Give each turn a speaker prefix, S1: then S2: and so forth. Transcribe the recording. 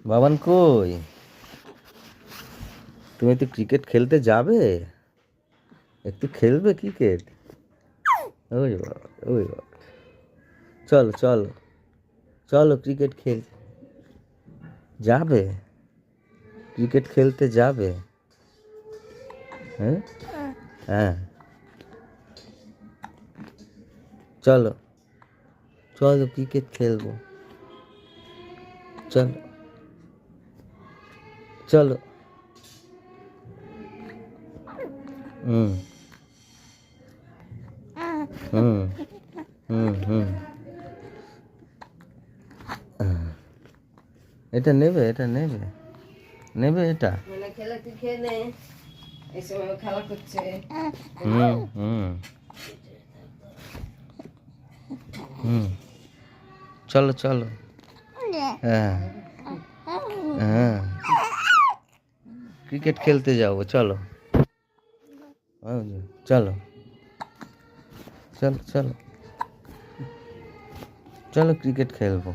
S1: বাবান কই? তুমি তো ক্রিকেট খেলতে যাবে? একটু খেলবে ক্রিকেট? ওই বাবা, ওই বাবা। চলো চলো চলো ক্রিকেট খেল যাবে? ক্রিকেট খেলতে যাবে? হ্যাঁ হ্যাঁ, চলো চলো ক্রিকেট খেলবো। চলো চলো। হুম হুম হুম হুম। এটা নেবে, এটা নেবে, নেবে এটা।
S2: খেলে তুই খেয়ে নে, এই সময় খেলা করছে।
S1: হুম হুম হুম। চলো চলো। হ্যাঁ হ্যাঁ, ক্রিকেট খেলতে যাবো, চলো। চলো চলো চলো চলো ক্রিকেট খেলবো।